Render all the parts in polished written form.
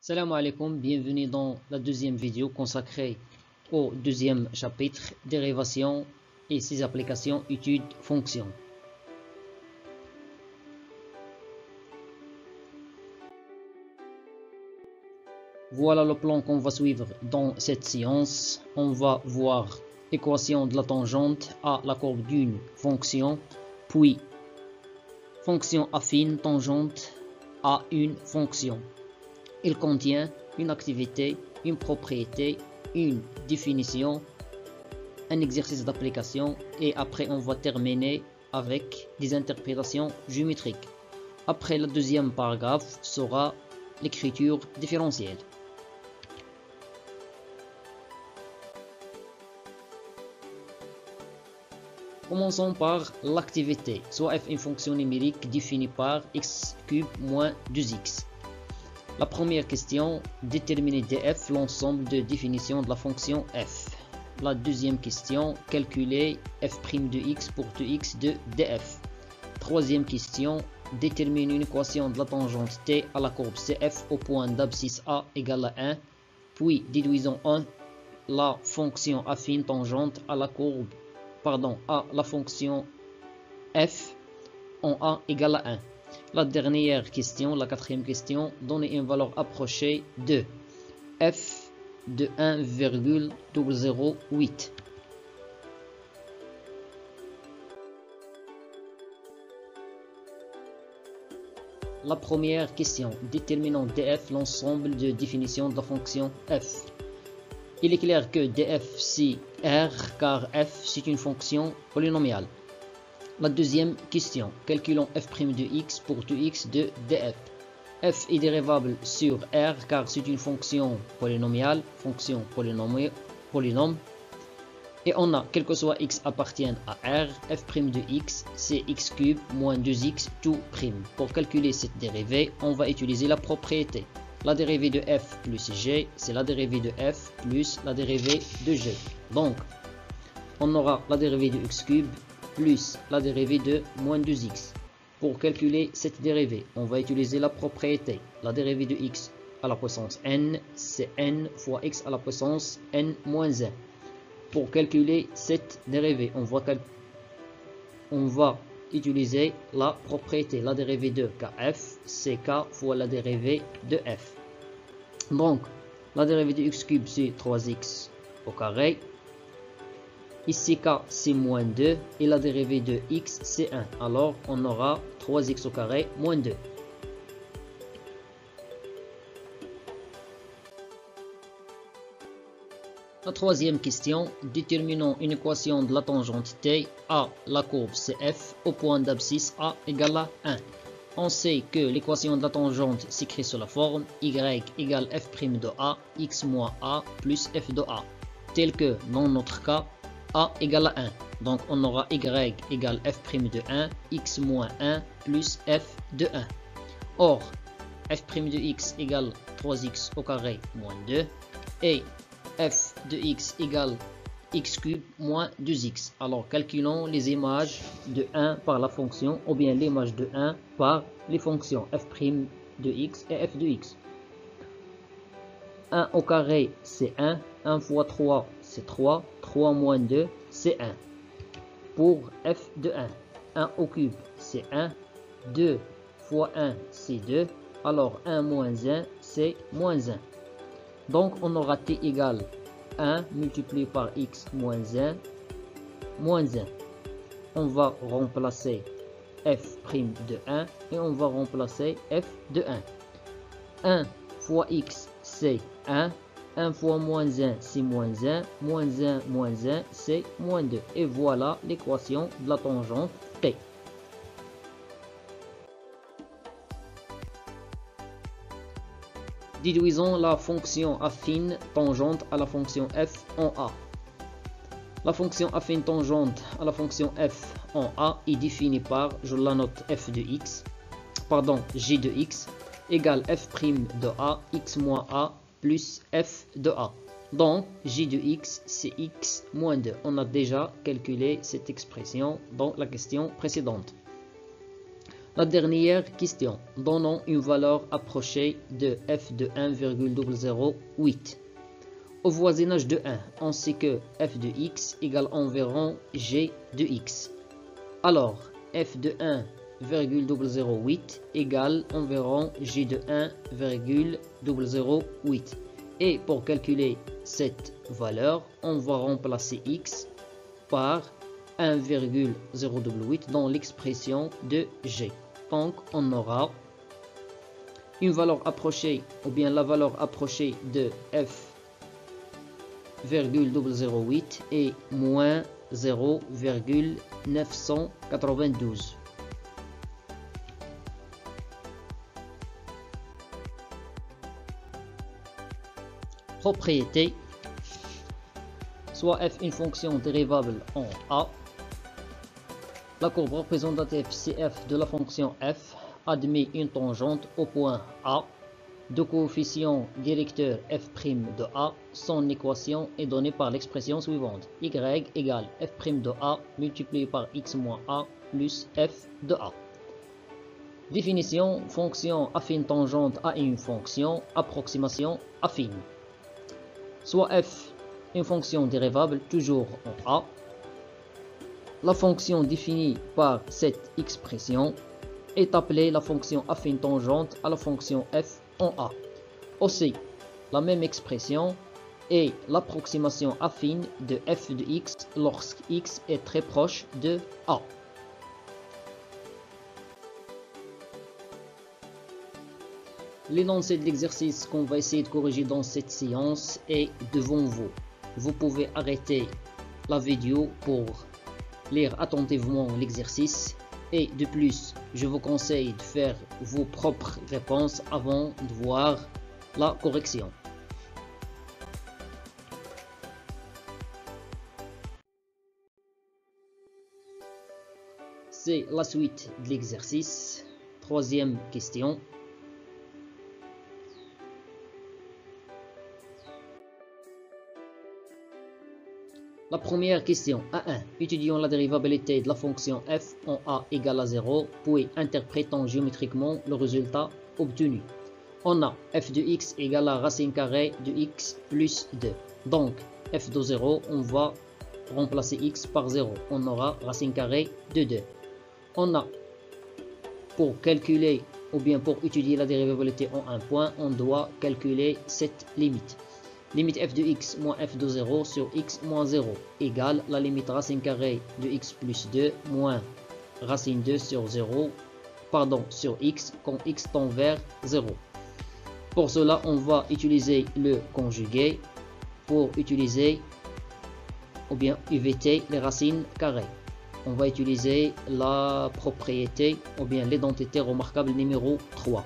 Salam alaikum, bienvenue dans la deuxième vidéo consacrée au deuxième chapitre, dérivation et ses applications, études, fonctions. Voilà le plan qu'on va suivre dans cette séance. On va voir équation de la tangente à la courbe d'une fonction, puis fonction affine tangente à une fonction. Il contient une activité, une propriété, une définition, un exercice d'application et après on va terminer avec des interprétations géométriques. Après le deuxième paragraphe sera l'écriture différentielle. Commençons par l'activité, soit f une fonction numérique définie par x cube moins 2x. La première question, déterminer df, l'ensemble de définition de la fonction f. La deuxième question, calculer f' de x pour 2x de df. Troisième question, déterminer une équation de la tangente t à la courbe cf au point d'abscisse a égale à 1. Puis déduisons la fonction affine tangente à la courbe, à la fonction f en a égale à 1. La dernière question, la quatrième question, donner une valeur approchée de f de 1,008. La première question, déterminons df, l'ensemble de définition de la fonction f. Il est clair que df c'est r car f c'est une fonction polynomiale. La deuxième question, calculons f' de x pour 2x de df. F est dérivable sur r car c'est une fonction polynomiale, polynôme. Et on a, quel que soit x appartienne à r, f' de x c'est x cube moins 2x tout prime. Pour calculer cette dérivée, on va utiliser la propriété. La dérivée de f plus g, c'est la dérivée de f plus la dérivée de g. Donc, on aura la dérivée de x cube plus la dérivée de moins 2x. Pour calculer cette dérivée, on va utiliser la propriété. La dérivée de x à la puissance n, c'est n fois x à la puissance n moins 1. Pour calculer cette dérivée, on va utiliser la propriété. La dérivée de kf, c'est k fois la dérivée de f. Donc, la dérivée de x cube, c'est 3x au carré. Ici, k, c'est moins 2. Et la dérivée de x, c'est 1. Alors, on aura 3x au carré moins 2. La troisième question, déterminons une équation de la tangente t à la courbe cf au point d'abscisse a égale à 1. On sait que l'équation de la tangente s'écrit sous la forme y égale f' de a, x moins a plus f de a, tel que dans notre cas, a égale à 1. Donc on aura y égale f' de 1, x moins 1 plus f de 1. Or, f' de x égale 3x au carré moins 2 et f de x égale x cube moins 2x. Alors calculons les images de 1 par la fonction ou bien l'image de 1 par les fonctions f' de x et f de x. 1 au carré c'est 1, 1 fois 3 c'est 3, 3 moins 2 c'est 1. Pour f de 1, 1 au cube c'est 1, 2 fois 1 c'est 2, alors 1 moins 1 c'est moins 1. Donc on aura t égale 1 multiplié par x moins 1, moins 1. On va remplacer f' de 1 et on va remplacer f de 1. 1 fois x c'est 1, 1 fois moins 1 c'est moins 1, moins 1 moins 1 c'est moins 2. Et voilà l'équation de la tangente t. Déduisons la fonction affine tangente à la fonction f en a. La fonction affine tangente à la fonction f en a est définie par, je la note g de x égale f' de a, x moins a plus f de a. Donc g de x c'est x moins 2. On a déjà calculé cette expression dans la question précédente. La dernière question, donnons une valeur approchée de f de 1,008. Au voisinage de 1, on sait que f de x égale environ g de x. Alors, f de 1,008 égale environ g de 1,008. Et pour calculer cette valeur, on va remplacer x par 1,008 dans l'expression de g. Donc, on aura une valeur approchée, ou bien la valeur approchée de f,008 est moins 0,992. Propriété, soit f une fonction dérivable en a. La courbe représentative CF de la fonction f admet une tangente au point A. De coefficients directeurs f' de a, son équation est donnée par l'expression suivante. Y égale f' de a multiplié par x moins a plus f de a. Définition, fonction affine tangente à une fonction, approximation affine. Soit f une fonction dérivable toujours en a. La fonction définie par cette expression est appelée la fonction affine tangente à la fonction f en a. Aussi, la même expression est l'approximation affine de f de x lorsque x est très proche de a. L'énoncé de l'exercice qu'on va essayer de corriger dans cette séance est devant vous. Vous pouvez arrêter la vidéo pour lire attentivement l'exercice et de plus, je vous conseille de faire vos propres réponses avant de voir la correction. C'est la suite de l'exercice. Troisième question. La première question, A1. Étudions la dérivabilité de la fonction f en a égale à 0, puis interprétons géométriquement le résultat obtenu. On a f de x égale à racine carrée de x plus 2. Donc, f de 0, on va remplacer x par 0. On aura racine carrée de 2. On a, pour calculer ou bien pour étudier la dérivabilité en un point, on doit calculer cette limite. Limite f de x moins f de 0 sur x moins 0 égale la limite racine carrée de x plus 2 moins racine 2 sur 0, sur x quand x tend vers 0. Pour cela, on va utiliser le conjugué pour utiliser ou bien éviter les racines carrées. On va utiliser la propriété ou bien l'identité remarquable numéro 3.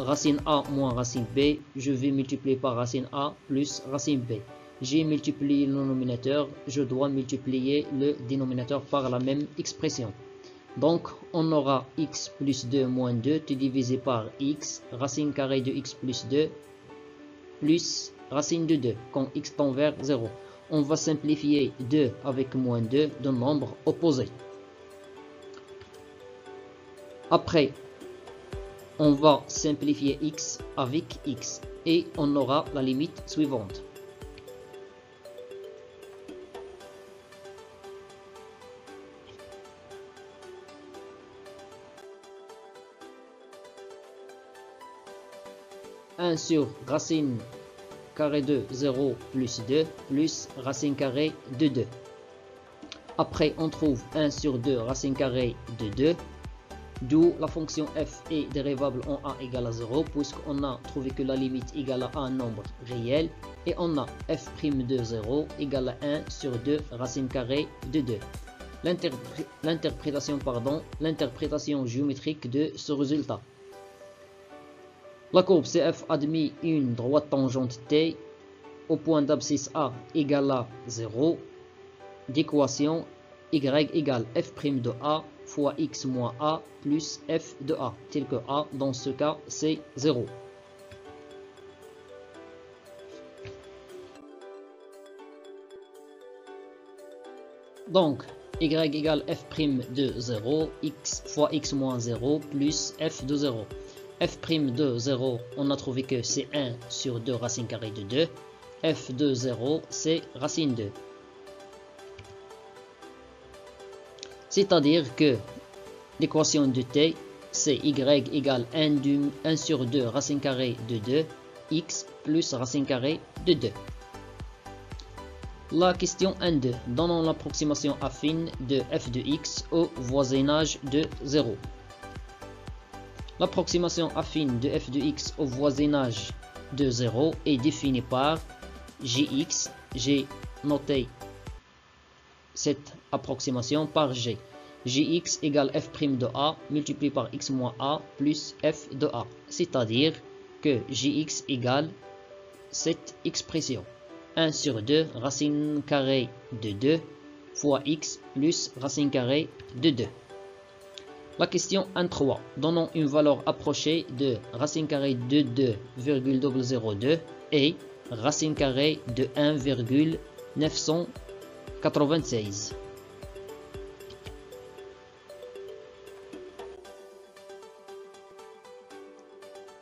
Racine A moins racine B, je vais multiplier par racine A plus racine B. J'ai multiplié le nominateur, je dois multiplier le dénominateur par la même expression. Donc, on aura x plus 2 moins 2 divisé par x, racine carrée de x plus 2, plus racine de 2, quand x tend vers 0. On va simplifier 2 avec moins 2 de nombres opposés. Après, on va simplifier x avec x et on aura la limite suivante. Un sur racine carrée de 0 plus 2 plus racine carrée de 2. Après, on trouve 1 sur 2 racine carrée de 2. D'où la fonction f est dérivable en a égale à 0 puisqu'on a trouvé que la limite égale à un nombre réel et on a f' de 0 égale à 1 sur 2 racine carrée de 2. L'interprétation géométrique de ce résultat. La courbe CF admet une droite tangente T au point d'abscisse A égale à 0 d'équation y égale f' de A fois x moins a plus f de a, tel que a, dans ce cas, c'est 0. Donc, y égale f' de 0, x fois x moins 0 plus f de 0. F' de 0, on a trouvé que c'est 1 sur 2 racine carrée de 2. F de 0, c'est racine 2. C'est-à-dire que l'équation de t, c'est y égale 1 sur 2 racine carrée de 2, x plus racine carrée de 2. La question 1.2. Donnons l'approximation affine de f de x au voisinage de 0. L'approximation affine de f de x au voisinage de 0 est définie par Gx. J'ai noté cette approximation par G. Gx égale f' de a multiplié par x moins a plus f de a. C'est-à-dire que Gx égale cette expression. 1 sur 2 racine carrée de 2 fois x plus racine carrée de 2. La question 1.3. Donnons une valeur approchée de racine carrée de 2,002 et racine carrée de 1,996.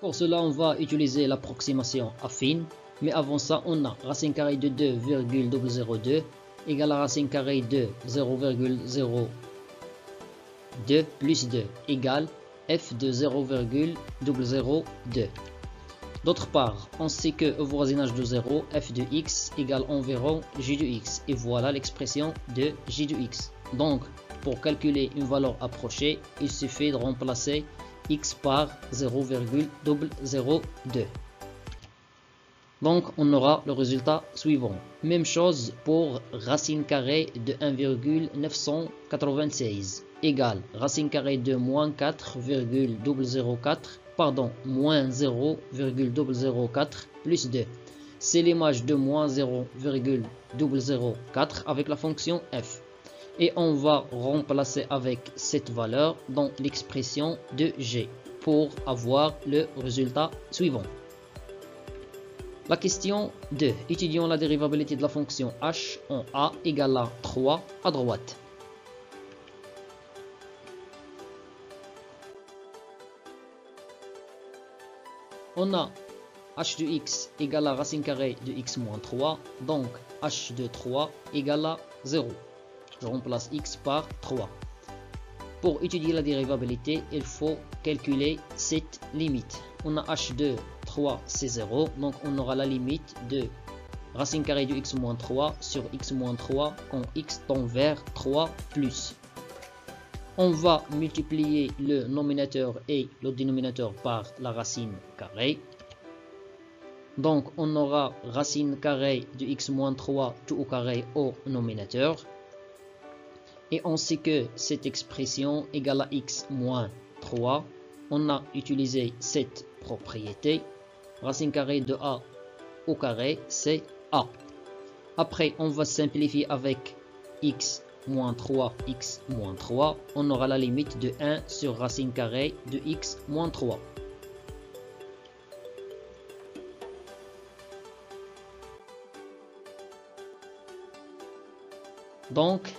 Pour cela, on va utiliser l'approximation affine. Mais avant ça, on a racine carrée de 2,002 égale à racine carrée de 0,02 plus 2 égale f de 0,002. D'autre part, on sait que au voisinage de 0, f de x égale environ j de x. Et voilà l'expression de j de x. Donc, pour calculer une valeur approchée, il suffit de remplacer x par 0,002. Donc, on aura le résultat suivant. Même chose pour racine carrée de 1,996 égale racine carrée de moins 4,004, pardon, moins 0,004 plus 2. C'est l'image de moins 0,004 avec la fonction f. Et on va remplacer avec cette valeur dans l'expression de g pour avoir le résultat suivant. La question 2. Étudions la dérivabilité de la fonction h en a égale à 3 à droite. On a h de x égale à racine carrée de x moins 3, donc h de 3 égale à 0. Je remplace x par 3. Pour étudier la dérivabilité, il faut calculer cette limite. On a h de 3, c'est 0, donc on aura la limite de racine carrée de x moins 3 sur x moins 3 quand x tend vers 3 plus. On va multiplier le nominateur et le dénominateur par la racine carrée. Donc on aura racine carrée de x moins 3 tout au carré au nominateur. Et on sait que cette expression égale à x moins 3. On a utilisé cette propriété. Racine carrée de a au carré, c'est a. Après, on va simplifier avec x moins 3, x moins 3. On aura la limite de 1 sur racine carrée de x moins 3. Donc,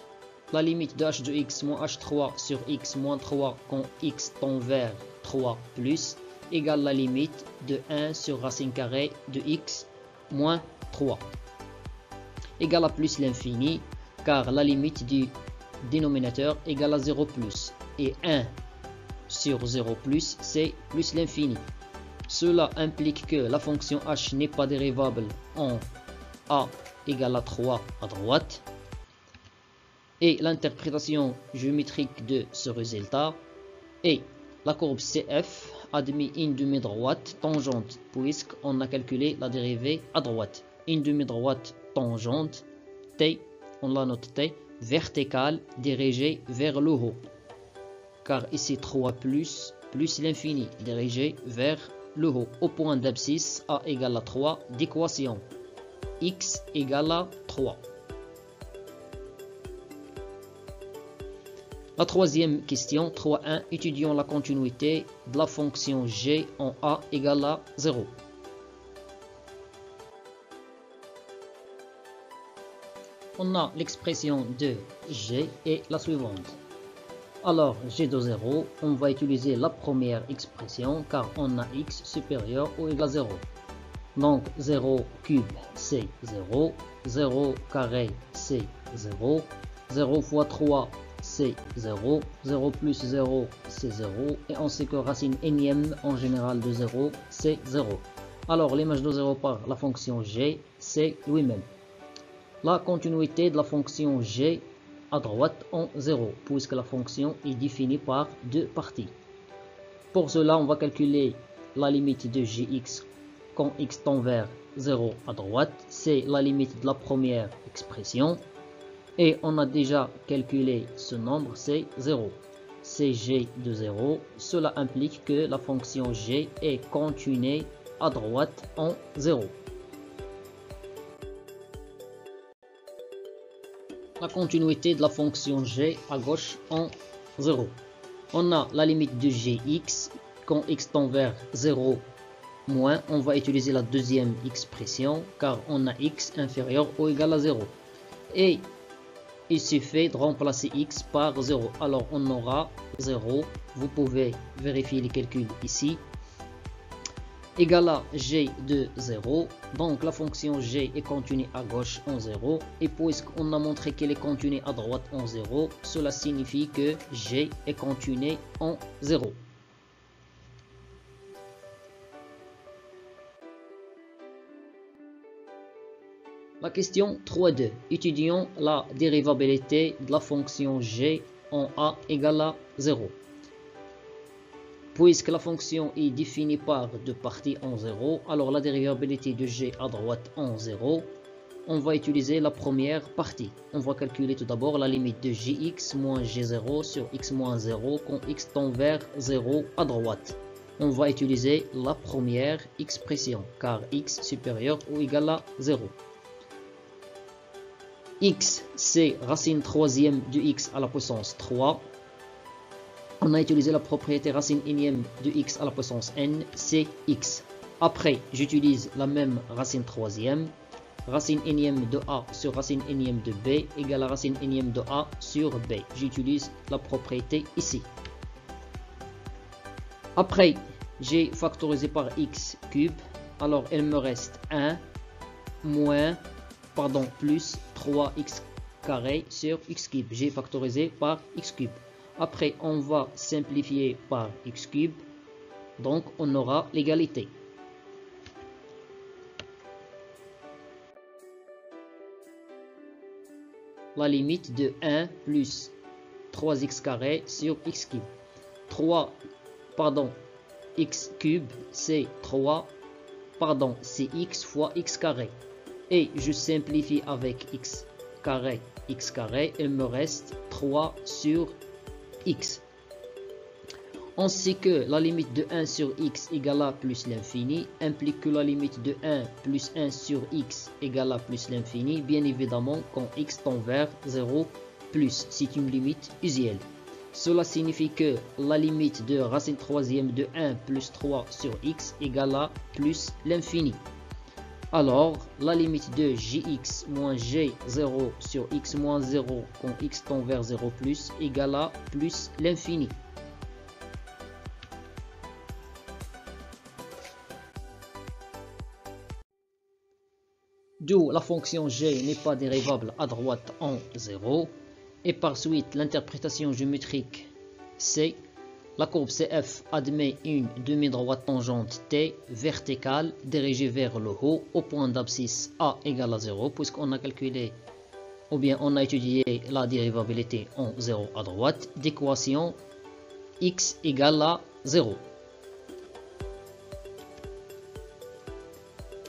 la limite de h de x moins h3 sur x moins 3 quand x tend vers 3 plus égale la limite de 1 sur racine carrée de x moins 3 égale à plus l'infini car la limite du dénominateur égale à 0 plus et 1 sur 0 plus c'est plus l'infini. Cela implique que la fonction h n'est pas dérivable en a égale à 3 à droite. Et l'interprétation géométrique de ce résultat est la courbe CF admet une demi-droite tangente puisqu'on a calculé la dérivée à droite. Une demi-droite tangente T, on la note T, verticale dirigée vers le haut. Car ici 3 plus l'infini dirigé vers le haut. Au point d'abscisse A égale à 3 d'équation x égale à 3. La troisième question, 3.1, étudions la continuité de la fonction g en a égale à 0. on a l'expression de g est la suivante. Alors, g de 0, on va utiliser la première expression car on a x supérieur ou égal à 0. Donc, 0 cube, c'est 0. 0 carré, c'est 0. 0 fois 3, c'est 0. 0 plus 0, c'est 0. Et on sait que racine énième en général de 0, c'est 0. Alors, l'image de 0 par la fonction g, c'est lui-même. La continuité de la fonction g à droite en 0, puisque la fonction est définie par deux parties. Pour cela, on va calculer la limite de gx quand x tend vers 0 à droite. C'est la limite de la première expression. Et on a déjà calculé ce nombre, c'est 0. C'est g de 0. Cela implique que la fonction g est continue à droite en 0. La continuité de la fonction g à gauche en 0. On a la limite de gx quand x tend vers 0 moins. On va utiliser la deuxième expression car on a x inférieur ou égal à 0. Et il suffit de remplacer x par 0. Alors on aura 0. Vous pouvez vérifier les calculs ici. Égal à g de 0. Donc la fonction g est continue à gauche en 0. Et puisqu'on a montré qu'elle est continue à droite en 0, cela signifie que g est continue en 0. La question 3.2. Étudions la dérivabilité de la fonction g en a égale à 0. Puisque la fonction est définie par deux parties en 0, alors la dérivabilité de g à droite en 0, on va utiliser la première partie. On va calculer tout d'abord la limite de gx moins g0 sur x moins 0 quand x tend vers 0 à droite. On va utiliser la première expression car x supérieur ou égal à 0. X, c'est racine troisième de x à la puissance 3. On a utilisé la propriété racine énième de x à la puissance n, c'est x. Après, j'utilise la même racine troisième. Racine énième de a sur racine énième de b égale à racine énième de a sur b. J'utilise la propriété ici. Après, j'ai factorisé par x cube. Alors, il me reste 1 plus 3x carré sur x cube. J'ai factorisé par x cube. Après, on va simplifier par x cube. Donc, on aura l'égalité. La limite de 1 plus 3x carré sur x cube. X cube, c'est 3. C'est x fois x carré. Et je simplifie avec x carré, il me reste 3 sur x. On sait que la limite de 1 sur x égale à plus l'infini implique que la limite de 1 plus 1 sur x égale à plus l'infini, bien évidemment quand x tend vers 0 plus, c'est une limite usuelle. Cela signifie que la limite de racine troisième de 1 plus 3 sur x égale à plus l'infini. Alors, la limite de gx moins g0 sur x moins 0 quand x tend vers 0 plus égale à plus l'infini. D'où la fonction g n'est pas dérivable à droite en 0. Et par suite, l'interprétation géométrique c'est la courbe CF admet une demi-droite tangente T verticale dirigée vers le haut au point d'abscisse A égale à 0, puisqu'on a calculé ou bien on a étudié la dérivabilité en 0 à droite d'équation x égale à 0.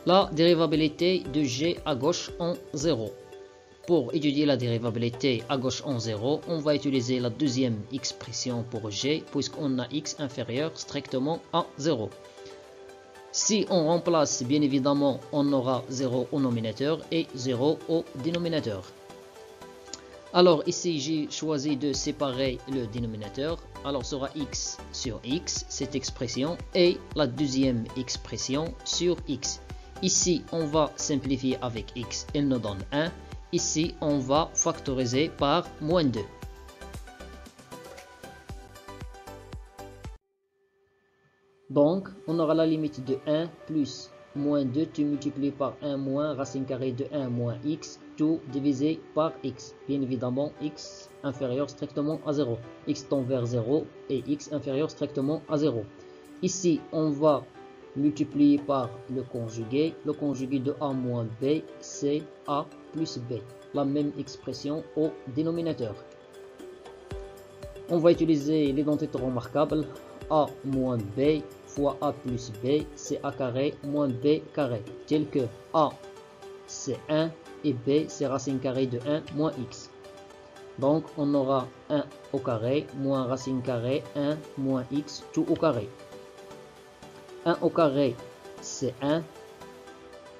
La dérivabilité de g à gauche en 0. Pour étudier la dérivabilité à gauche en 0, on va utiliser la deuxième expression pour g, puisqu'on a x inférieur strictement à 0. Si on remplace, bien évidemment, on aura 0 au nominateur et 0 au dénominateur. Alors ici, j'ai choisi de séparer le dénominateur. Alors sera x sur x, cette expression, et la deuxième expression sur x. Ici, on va simplifier avec x, elle nous donne 1. Ici, on va factoriser par moins 2. Donc, on aura la limite de 1 plus moins 2, tu multiplies par 1 moins racine carrée de 1 moins x, tout divisé par x. Bien évidemment, x inférieur strictement à 0. X tend vers 0 et x inférieur strictement à 0. Ici, on va multiplier par le conjugué. Le conjugué de a moins b, c'est a plus b. La même expression au dénominateur. On va utiliser l'identité remarquable. A moins b fois a plus b, c'est a carré moins b carré. Tel que a, c'est 1 et b, c'est racine carrée de 1 moins x. Donc, on aura 1 au carré moins racine carrée 1 moins x, tout au carré. 1 au carré, c'est 1.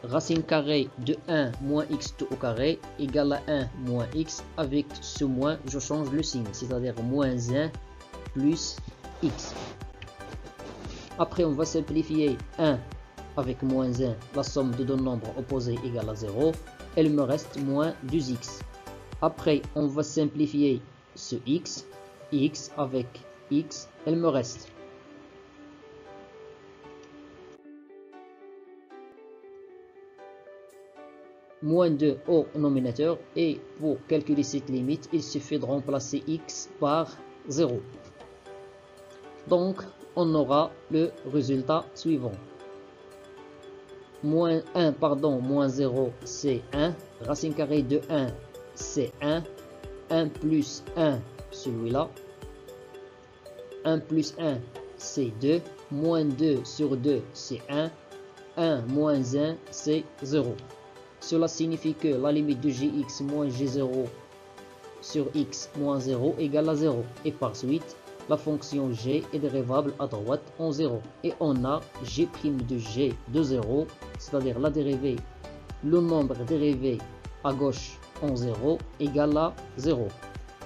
Racine carrée de 1 moins x tout au carré égale à 1 moins x. Avec ce moins, je change le signe, c'est-à-dire moins 1 plus x. Après, on va simplifier 1 avec moins 1, la somme de deux nombres opposés égale à 0. Il me reste moins 2x. Après, on va simplifier ce x. X avec x, il me reste moins 2 au nominateur. Et pour calculer cette limite, il suffit de remplacer x par 0. Donc, on aura le résultat suivant. Moins 0, c'est 1. Racine carrée de 1, c'est 1. 1 plus 1, celui-là. 1 plus 1, c'est 2. Moins 2 sur 2, c'est 1. 1 moins 1, c'est 0. Cela signifie que la limite de gx moins g0 sur x moins 0 égale à 0. Et par suite, la fonction g est dérivable à droite en 0. Et on a g' de g de 0, c'est-à-dire la dérivée, le nombre dérivé à gauche en 0 égale à 0.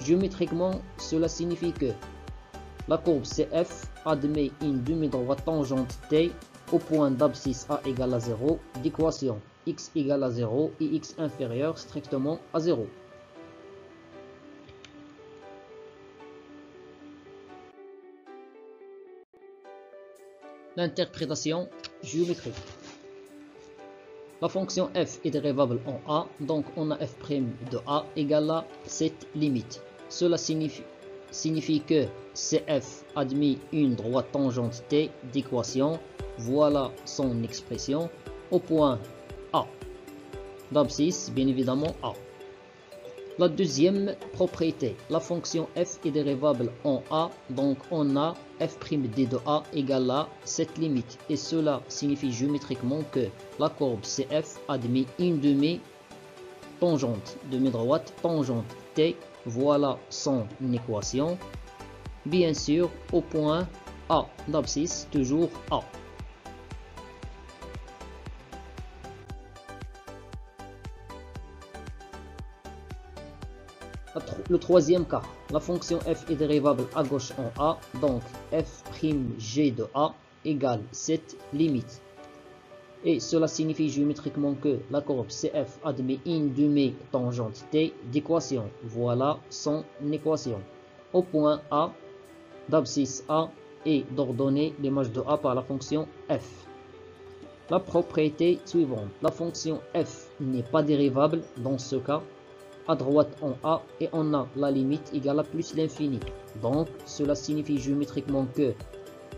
Géométriquement, cela signifie que la courbe CF admet une demi-droite tangente T au point d'abscisse A égale à 0 d'équation x égale à 0 et x inférieur strictement à 0. L'interprétation géométrique. La fonction f est dérivable en a, donc on a f' de a égale à cette limite. Cela signifie que CF admet une droite tangente T d'équation. Voilà son expression au point A. D'abscisse, bien évidemment A. La deuxième propriété, la fonction f est dérivable en a, donc on a f' de a égale à cette limite. Et cela signifie géométriquement que la courbe CF admet une demi-tangente, demi-droite tangente T. Voilà son équation. Bien sûr, au point A d'abscisse, toujours A. Le troisième cas, la fonction f est dérivable à gauche en a, donc f'g de a égale cette limite. Et cela signifie géométriquement que la courbe CF admet une demi-tangente T d'équation. Voilà son équation. Au point A, d'abscisse A et d'ordonner l'image de A par la fonction f. La propriété suivante, la fonction f n'est pas dérivable dans ce cas. À droite en A et on a la limite égale à plus l'infini. Donc cela signifie géométriquement que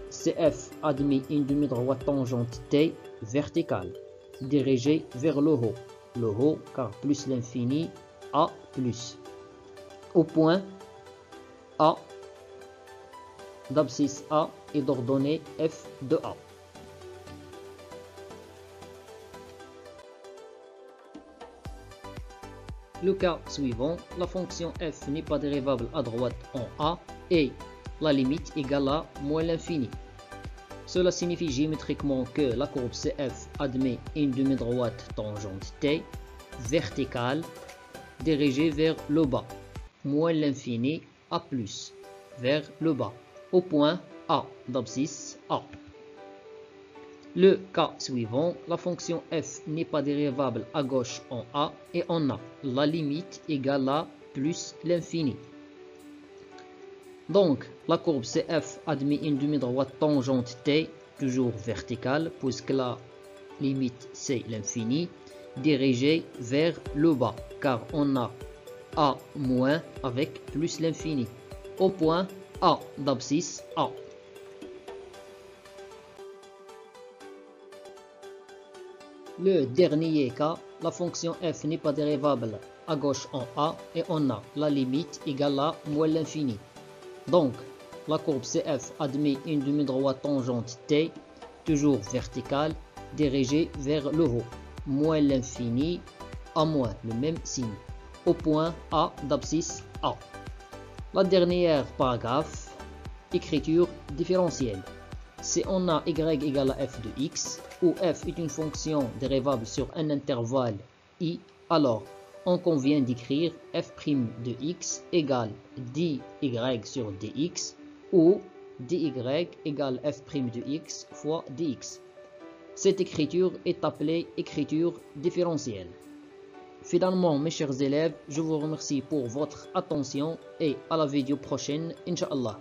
CF admet une demi-droite tangente T verticale dirigée vers le haut car plus l'infini A plus. Au point A d'abscisse A et d'ordonnée f de A. Le cas suivant, la fonction f n'est pas dérivable à droite en a et la limite égale à moins l'infini. Cela signifie géométriquement que la courbe CF admet une demi-droite tangente T verticale dirigée vers le bas, moins l'infini A plus, vers le bas, au point A d'abscisse A. Le cas suivant, la fonction f n'est pas dérivable à gauche en a et on a la limite égale à plus l'infini. Donc, la courbe CF admet une demi-droite tangente t, toujours verticale, puisque la limite c'est l'infini, dirigée vers le bas, car on a a moins avec plus l'infini, au point a d'abscisse a. Le dernier cas, la fonction f n'est pas dérivable à gauche en a et on a la limite égale à moins l'infini. Donc, la courbe CF admet une demi-droite tangente t, toujours verticale, dirigée vers le haut, moins l'infini, a moins, le même signe, au point A d'abscisse A. La dernière paragraphe, écriture différentielle. Si on a y égale à f de x, où f est une fonction dérivable sur un intervalle i, alors on convient d'écrire f' de x égale dy sur dx, ou dy égale f' de x fois dx. Cette écriture est appelée écriture différentielle. Finalement, mes chers élèves, je vous remercie pour votre attention et à la vidéo prochaine, Inch'Allah.